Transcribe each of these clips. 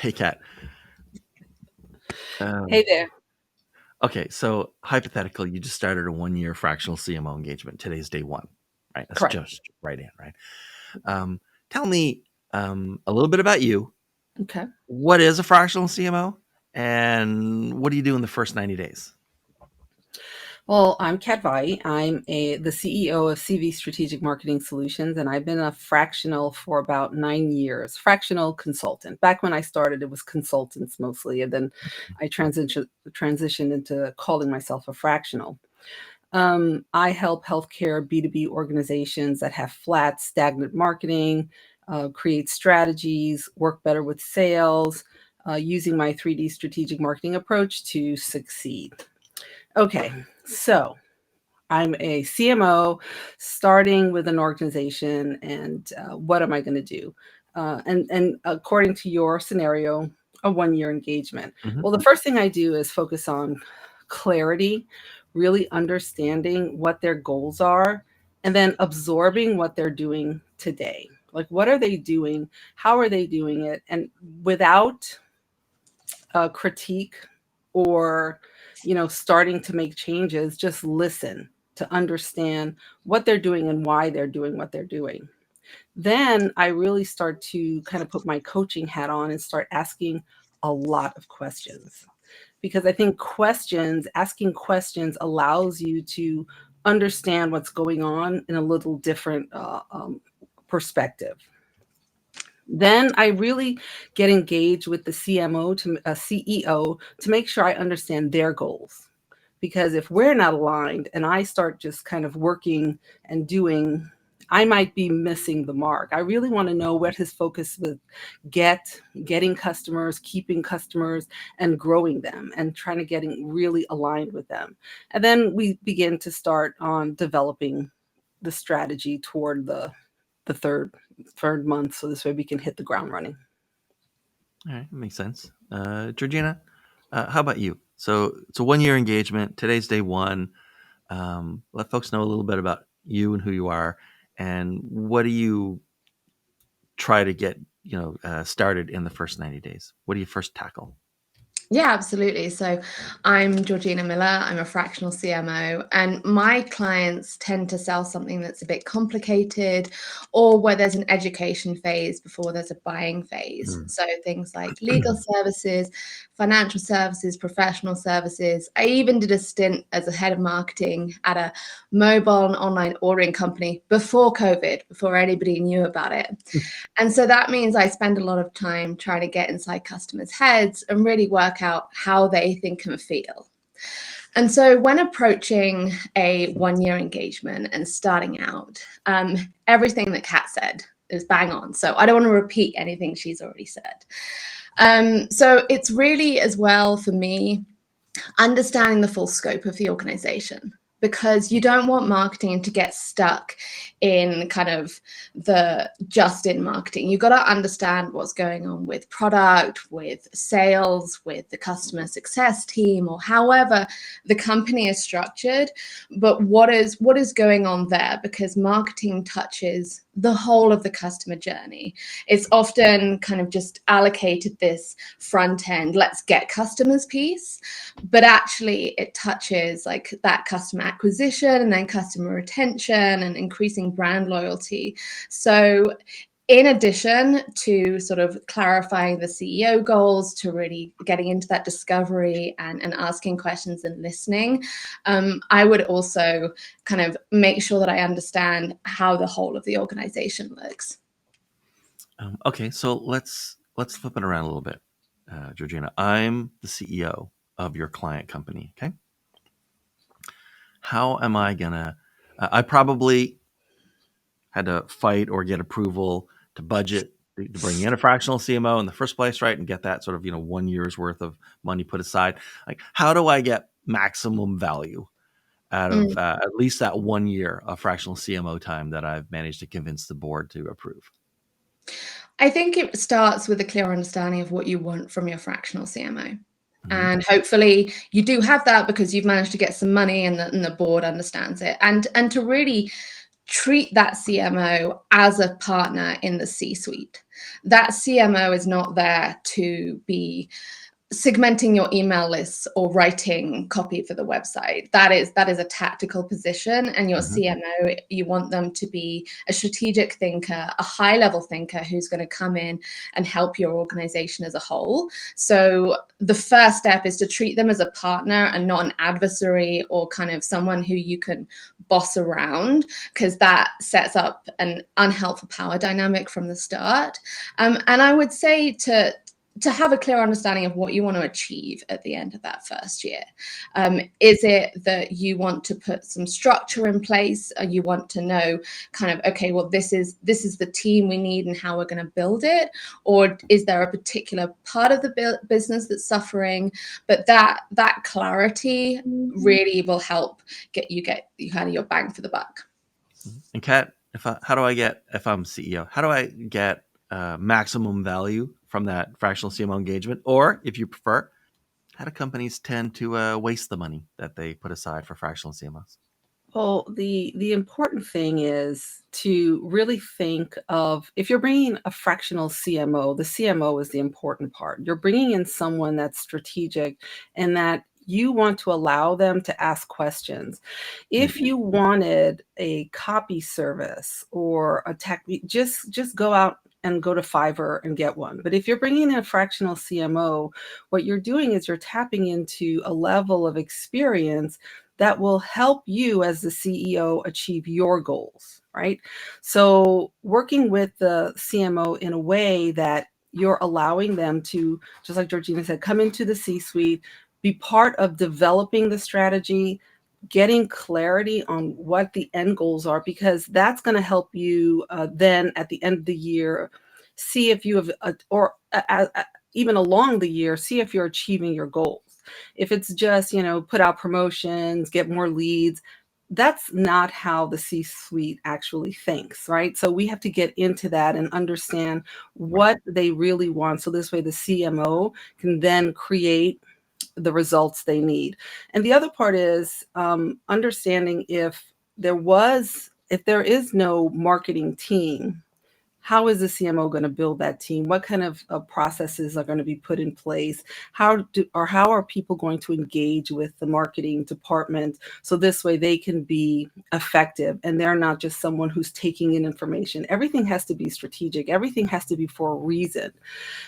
Hey, Kat. Hey there. Okay, so hypothetically, you just started a 1-year fractional CMO engagement. Today's day one, right? Let's Correct. just right in, right? Tell me a little bit about you. Okay. What is a fractional CMO, and what do you do in the first 90 days? Well, I'm Kat Valyi. I'm the CEO of CV Strategic Marketing Solutions, and I've been a fractional for about 9 years. Fractional consultant. Back when I started, it was consultants mostly, and then I transitioned into calling myself a fractional. I help healthcare B2B organizations that have flat, stagnant marketing, create strategies, work better with sales, using my 3D strategic marketing approach to succeed. Okay, so I'm a CMO starting with an organization, and what am I going to do? And according to your scenario, a 1 year engagement. Mhm. Well, the first thing I do is focus on clarity, really understanding what their goals are, and then absorbing what they're doing today. Like, what are they doing? How are they doing it? And without critique or starting to make changes, just listen to understand what they're doing and why they're doing what they're doing. Then I really start to kind of put my coaching hat on and start asking a lot of questions, because I think asking questions allows you to understand what's going on in a little different perspective. Then I really get engaged with the CEO to make sure I understand their goals. Because if we're not aligned and I start just kind of working and doing, I might be missing the mark. I really want to know what his focus with getting customers, keeping customers, and growing them, and trying to getting really aligned with them. And then we begin to start on developing the strategy toward the third month, so this way we can hit the ground running. All right, that makes sense. Georgina, how about you? So it's a 1-year engagement. Today's day one. Let folks know a little bit about you and who you are, and what do you try to get started in the first 90 days? What do you first tackle? Yeah, absolutely. So I'm Georgina Miller. I'm a fractional CMO, and my clients tend to sell something that's a bit complicated or where there's an education phase before there's a buying phase. So things like legal services, financial services, professional services. I even did a stint as a head of marketing at a mobile and online ordering company before COVID, before anybody knew about it. And so that means I spend a lot of time trying to get inside customers' heads and really work out how they think and feel. And so when approaching a 1-year engagement and starting out, everything that Kat said is bang on. So I don't want to repeat anything she's already said. So it's really, as well for me, understanding the full scope of the organization, because you don't want marketing to get stuck in kind of the just in marketing. You've got to understand what's going on with product, with sales, with the customer success team, or however the company is structured. But what is going on there? Because marketing touches the whole of the customer journey. It's often kind of just allocated this front end, let's get customers piece, but actually it touches like that customer acquisition and then customer retention and increasing brand loyalty. So in addition to sort of clarifying the CEO goals, to really getting into that discovery and asking questions and listening, I would also kind of make sure that I understand how the whole of the organization looks. Okay, so let's flip it around a little bit, Georgina. I'm the CEO of your client company. Okay, how am I gonna? I probably had to fight or get approval to budget to bring in a fractional CMO in the first place, right? And get that sort of 1 year's worth of money put aside. Like, how do I get maximum value out of at least that 1 year of fractional CMO time that I've managed to convince the board to approve? I think it starts with a clear understanding of what you want from your fractional CMO. Mhm. And hopefully you do have that because you've managed to get some money and the board understands it. And to really treat that CMO as a partner in the C-suite. That CMO is not there to be segmenting your email lists or writing copy for the website. That is a tactical position, and your CMO, you want them to be a strategic thinker, a high level thinker who's going to come in and help your organization as a whole. So the first step is to treat them as a partner and not an adversary or kind of someone who you can boss around, because that sets up an unhelpful power dynamic from the start. And I would say to have a clear understanding of what you want to achieve at the end of that first year. Is it that you want to put some structure in place? Or you want to know kind of, okay, well, this is the team we need and how we're going to build it? Or is there a particular part of the business that's suffering? But that clarity really will help get you kind of your bang for the buck. And Kat, if I'm CEO, how do I get maximum value from that fractional CMO engagement? Or if you prefer, how do companies tend to waste the money that they put aside for fractional CMOs? Well, the important thing is to really think of, if you're bringing a fractional CMO, the CMO is the important part. You're bringing in someone that's strategic and that you want to allow them to ask questions. If you wanted a copy service or a tech, just go out and go to Fiverr and get one. But if you're bringing in a fractional CMO, what you're doing is you're tapping into a level of experience that will help you as the CEO achieve your goals, right? So working with the CMO in a way that you're allowing them to, just like Georgina said, come into the C-suite, be part of developing the strategy, getting clarity on what the end goals are, because that's going to help you then at the end of the year, see if you have, even along the year, see if you're achieving your goals. If it's just, put out promotions, get more leads, that's not how the C-suite actually thinks, right? So we have to get into that and understand what they really want. So this way the CMO can then create the results they need. And the other part is understanding if there is no marketing team, how is the CMO going to build that team? What kind of processes are going to be put in place? How are people going to engage with the marketing department so this way they can be effective and they're not just someone who's taking in information? Everything has to be strategic. Everything has to be for a reason.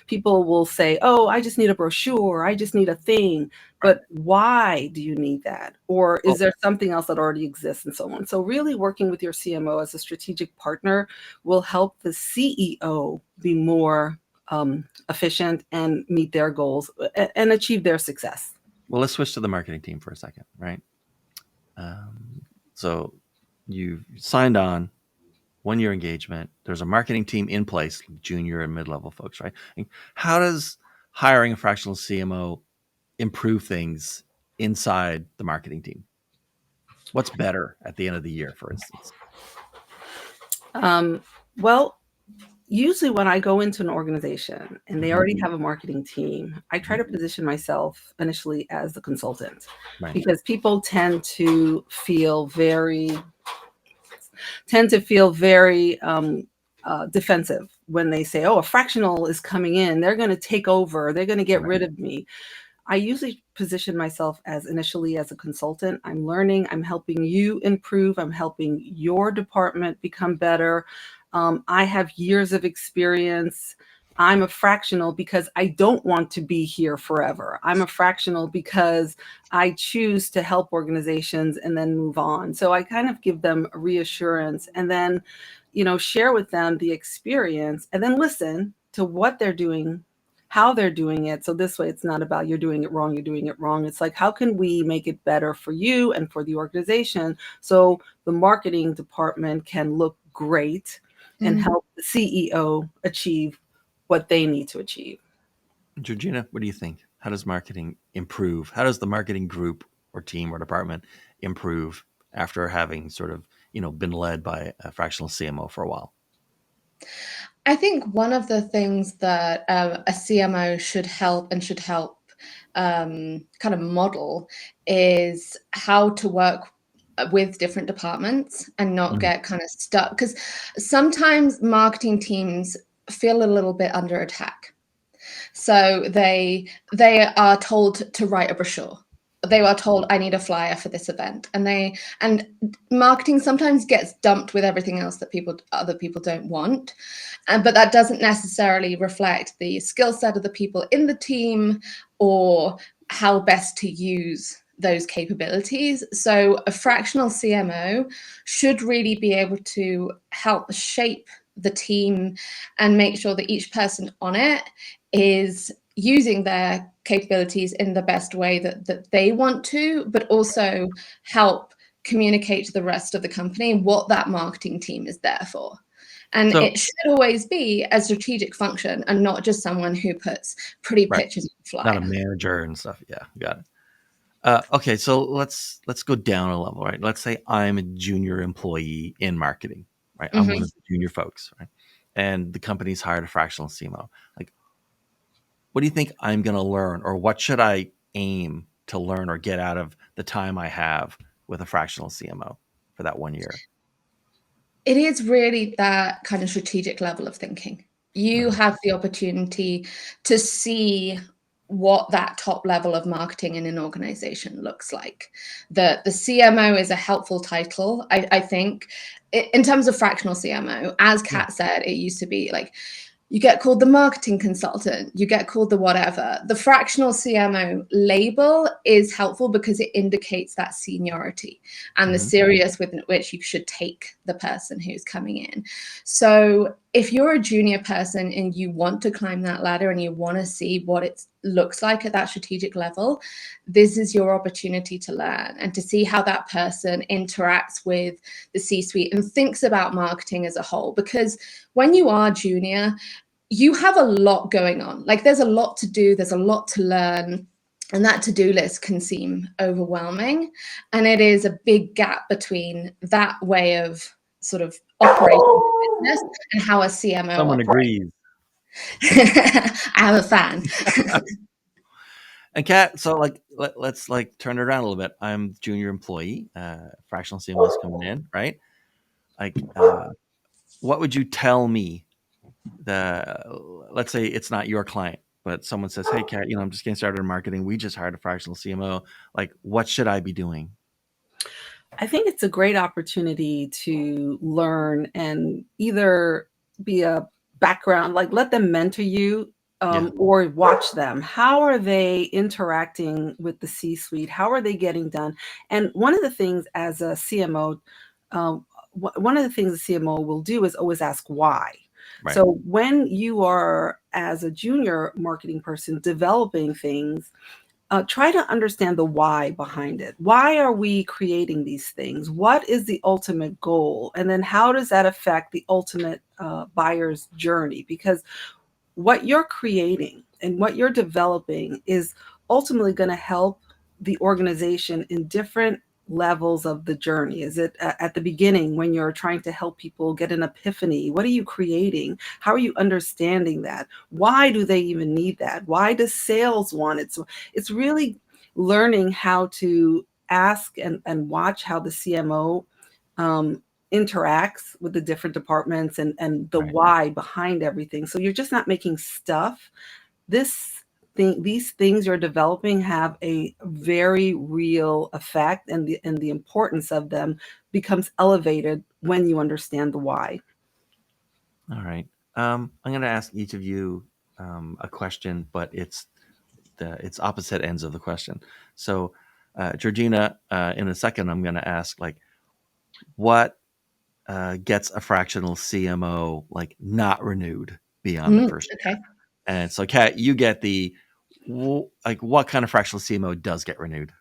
People will say, oh, I just need a brochure, I just need a thing. But why do you need that? Or is there something else that already exists, and so on? So really working with your CMO as a strategic partner will help the CEO be more efficient and meet their goals and achieve their success. Well, let's switch to the marketing team for a second, right? So you've signed on 1-year engagement. There's a marketing team in place, junior and mid-level folks, right? And how does hiring a fractional CMO improve things inside the marketing team? What's better at the end of the year, for instance? Well, usually when I go into an organization and they already have a marketing team, I try to position myself initially as the consultant, Right. because people tend to feel very defensive when they say, oh, a fractional is coming in, they're going to take over, they're going to get rid of me. I usually position myself as initially as a consultant. I'm learning, I'm helping you improve, I'm helping your department become better. I have years of experience. I'm a fractional because I don't want to be here forever. I'm a fractional because I choose to help organizations and then move on. So I kind of give them a reassurance and then, share with them the experience and then listen to what they're doing, how they're doing it. So this way it's not about you're doing it wrong, you're doing it wrong. It's like, how can we make it better for you and for the organization so the marketing department can look great and help the CEO achieve what they need to achieve. Georgina, what do you think? How does marketing improve? How does the marketing group or team or department improve after having sort of, been led by a fractional CMO for a while? I think one of the things that a CMO should help kind of model is how to work with different departments and not Mhm. get kind of stuck, because sometimes marketing teams feel a little bit under attack. So they are told to write a brochure. They are told, I need a flyer for this event, and marketing sometimes gets dumped with everything else that other people don't want, but that doesn't necessarily reflect the skill set of the people in the team or how best to use those capabilities. So a fractional CMO should really be able to help shape the team and make sure that each person on it is using their capabilities in the best way that they want to, but also help communicate to the rest of the company what that marketing team is there for. And So, it should always be a strategic function and not just someone who puts pretty right, pictures on a not a flyer. manager and stuff. Yeah, got it. Okay, so let's go down a level, right? Let's say I'm a junior employee in marketing, right? I'm one Mhm. of the junior folks, right? And the company's hired a fractional CMO. Like, what do you think I'm going to learn, or what should I aim to learn or get out of the time I have with a fractional CMO for that 1 year? It is really that kind of strategic level of thinking. You Okay. have the opportunity to see what that top level of marketing in an organization looks like. The CMO is a helpful title, I think. In terms of fractional CMO, as Yeah. Kat said, it used to be like you get called the marketing consultant, you get called the whatever. The fractional CMO label is helpful because it indicates that seniority and the Hmm. seriousness with which you should take the person who's coming in. So if you're a junior person and you want to climb that ladder and you want to see what it looks like at that strategic level, this is your opportunity to learn and to see how that person interacts with the C-suite and thinks about marketing as a whole. Because when you are junior, you have a lot going on. Like there's a lot to do, there's a lot to learn. And that to-do list can seem overwhelming. And it is a big gap between that way of sort of operating the business and how a CMO Someone operates. agrees. I have a fan. And Kat, so like let's like turn it around a little bit. I'm junior employee, fractional CMO's coming in, right? Like, what would you tell me? Let's say it's not your client, but someone says, "Hey, Kat, I'm just getting started in marketing. We just hired a fractional CMO. Like, what should I be doing?" I think it's a great opportunity to learn and either be a background, like let them mentor you, Yeah, or watch them. How are they interacting with the C suite? How are they getting done? And one of the things as a CMO, one of the things a CMO will do is always ask why. right, So when you are, as a junior marketing person, developing things, try to understand the why behind it. Why are we creating these things? What is the ultimate goal? And then how does that affect the ultimate buyer's journey? Because what you're creating and what you're developing is ultimately going to help the organization in different levels of the journey. Is it at the beginning when you're trying to help people get an epiphany? What are you creating? How are you understanding that? Why do they even need that? Why does sales want it? So it's really learning how to ask and watch how the CMO um, interacts with the different departments and the right. why behind everything. So you're just not making stuff. These things you're developing have a very real effect, and the importance of them becomes elevated when you understand the why. All right. I'm going to ask each of you a question, but it's opposite ends of the question. So, Georgina, in a second, I'm going to ask like, what gets a fractional CMO like not renewed beyond the first year? Okay. And so, Kat, you get like what kind of fractional CMO does get renewed?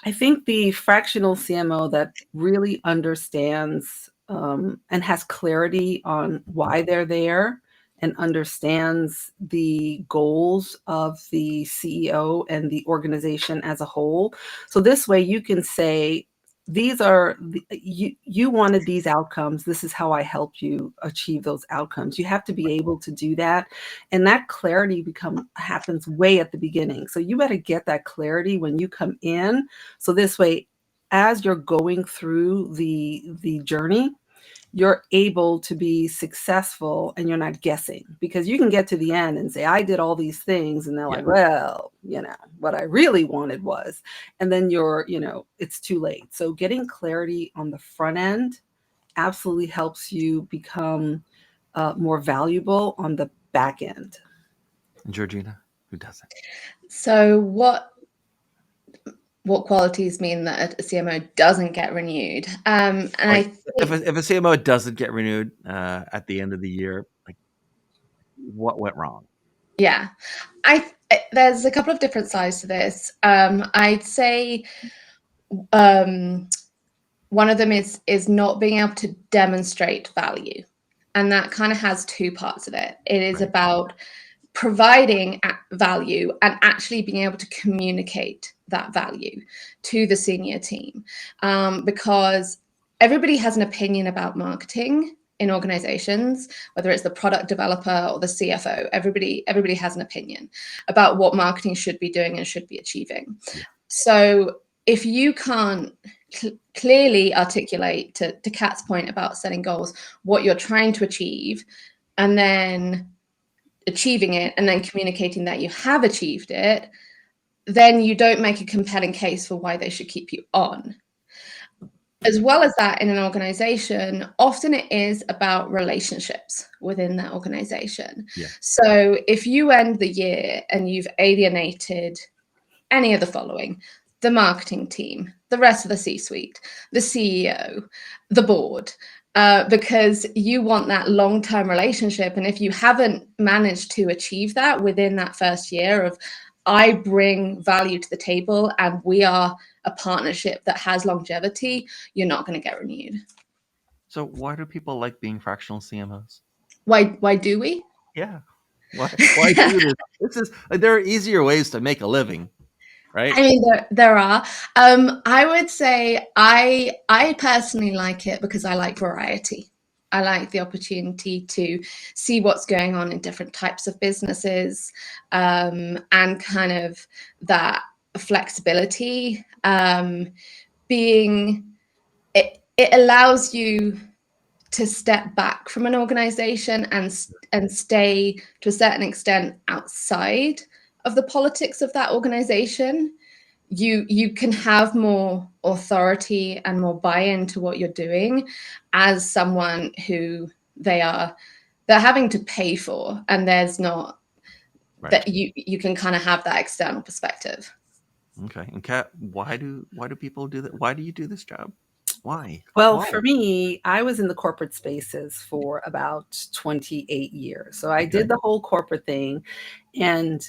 I think the fractional CMO that really understands and has clarity on why they're there and understands the goals of the CEO and the organization as a whole. So this way you can say, you wanted these outcomes. This is how I helped you achieve those outcomes. You have to be able to do that. And that clarity happens way at the beginning. So you better get that clarity when you come in, so this way, as you're going through the journey, you're able to be successful and you're not guessing, because you can get to the end and say, I did all these things. And they're Yeah. like, well, what I really wanted was, and then it's too late. So getting clarity on the front end absolutely helps you become more valuable on the back end. And Georgina, who doesn't? So what qualities mean that a CMO doesn't get renewed? And Like, I if think, a CMO doesn't get renewed at the end of the year, like, what went wrong? yeah, there's a couple of different sides to this. I'd say one of them is not being able to demonstrate value, and that kind of has two parts of it. It is Right. about providing value and actually being able to communicate that value to the senior team, because everybody has an opinion about marketing in organizations, whether it's the product developer or the CFO. Everybody has an opinion about what marketing should be doing and should be achieving. Yeah. So if you can't clearly articulate, to Kat's point about setting goals, what you're trying to achieve, and then achieving it, and then communicating that you have achieved it, then you don't make a compelling case for why they should keep you on. As well as that, in an organization, often it is about relationships within that organization. Yeah. So if you end the year and you've alienated any of the following: the marketing team, the rest of the C-suite, the CEO, the board, because you want that long-term relationship. And if you haven't managed to achieve that within that first year of, I bring value to the table and we are a partnership that has longevity, you're not going to get renewed. So why do people like being fractional CMOs? Why do we? Yeah. Why do this? This is there are easier ways to make a living, right? I mean, there are. I would say I personally like it because I like variety. I like the opportunity to see what's going on in different types of businesses, and kind of that flexibility. Being it allows you to step back from an organization and stay to a certain extent outside of the politics of that organization. You can have more authority and more buy-in to what you're doing as someone who they're having to pay for, and there's not Right. that you can kind of have that external perspective. Okay. And Kat, why do people do that? Why do you do this job? Why? Well, Why? for me, I was in the corporate spaces for about 28 years. So I Okay. did the whole corporate thing. And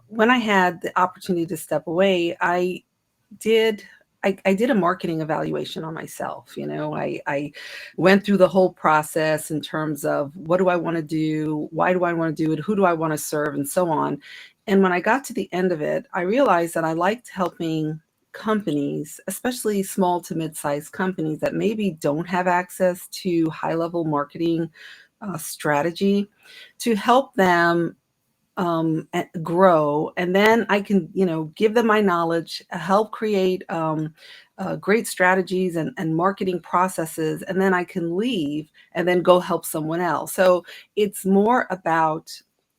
when I had the opportunity to step away, did I did a marketing evaluation on myself. I went through the whole process in terms of, what do I want to do? Why do I want to do it? Who do I want to serve? And so on. And when I got to the end of it, I realized that I liked helping companies, especially small to mid-sized companies that maybe don't have access to high-level marketing strategy, to help them grow. And then I can, give them my knowledge, help create great strategies and marketing processes. And then I can leave and then go help someone else. So it's more about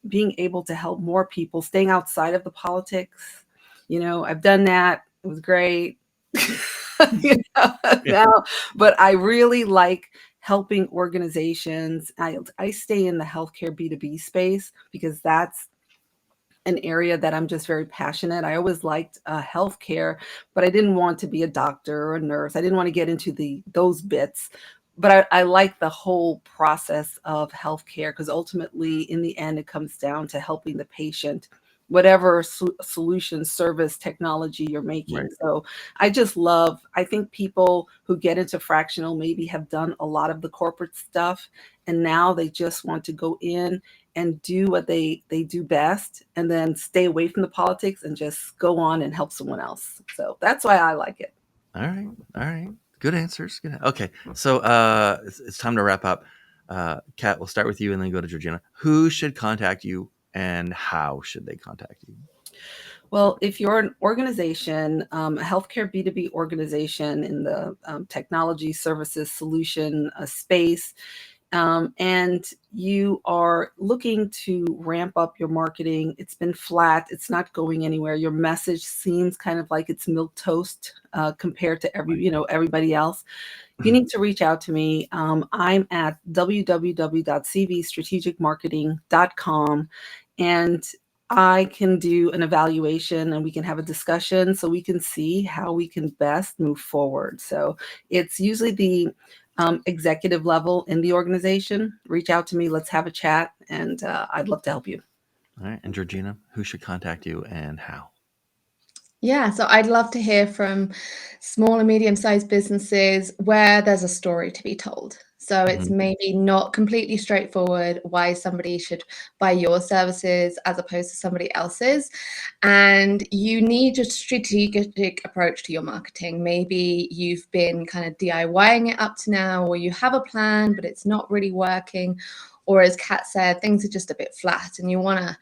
being able to help more people, staying outside of the politics. I've done that. It was great. Now, but I really like helping organizations. I stay in the healthcare B2B space because that's an area that I'm just very passionate. I always liked healthcare, but I didn't want to be a doctor or a nurse. I didn't want to get into those bits. But I like the whole process of healthcare, because ultimately, in the end, it comes down to helping the patient, whatever solution, service, technology you're making. Right. So I think people who get into fractional maybe have done a lot of the corporate stuff, and now they just want to go in and do what they do best, and then stay away from the politics and just go on and help someone else. So that's why I like it. All right. All right. Good answers. Good. Okay. So it's time to wrap up. Kat, we'll start with you and then go to Georgina. Who should contact you and how should they contact you? Well, if you're an organization, a healthcare B2B organization in the technology services solution space, and you are looking to ramp up your marketing, it's been flat, it's not going anywhere. Your message seems kind of like it's milk toast compared to everybody else. You need to reach out to me. I'm at www.cvstrategicmarketing.com, and I can do an evaluation and we can have a discussion so we can see how we can best move forward. So it's usually the executive level in the organization. Reach out to me. Let's have a chat, and I'd love to help you. All right. And Georgina, who should contact you and how? Yeah, so I'd love to hear from small and medium-sized businesses where there's a story to be told. So it's Mhm. maybe not completely straightforward why somebody should buy your services as opposed to somebody else's. And you need a strategic approach to your marketing. Maybe you've been kind of DIYing it up to now, or you have a plan, but it's not really working. Or as Kat said, things are just a bit flat and you want to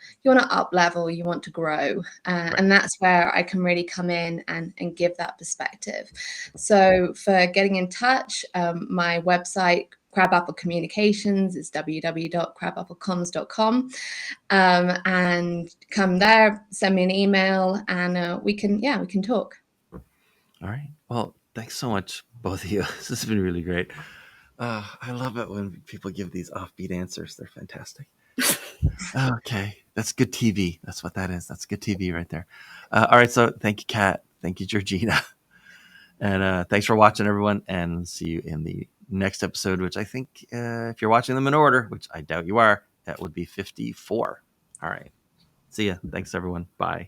up level, you want to grow. Right. And that's where I can really come in and give that perspective. So for getting in touch, my website, Crabapple Communications, is www.crabapplecomms.com. And come there, send me an email, and we can talk. All right. Well, thanks so much, both of you. This has been really great. I love it when people give these offbeat answers. They're fantastic. Okay. That's good TV. That's what that is. That's good TV right there. All right. So thank you, Kat. Thank you, Georgina. And thanks for watching, everyone. And see you in the next episode, which I think, if you're watching them in order, which I doubt you are, that would be 54. All right. See ya. Thanks, everyone. Bye.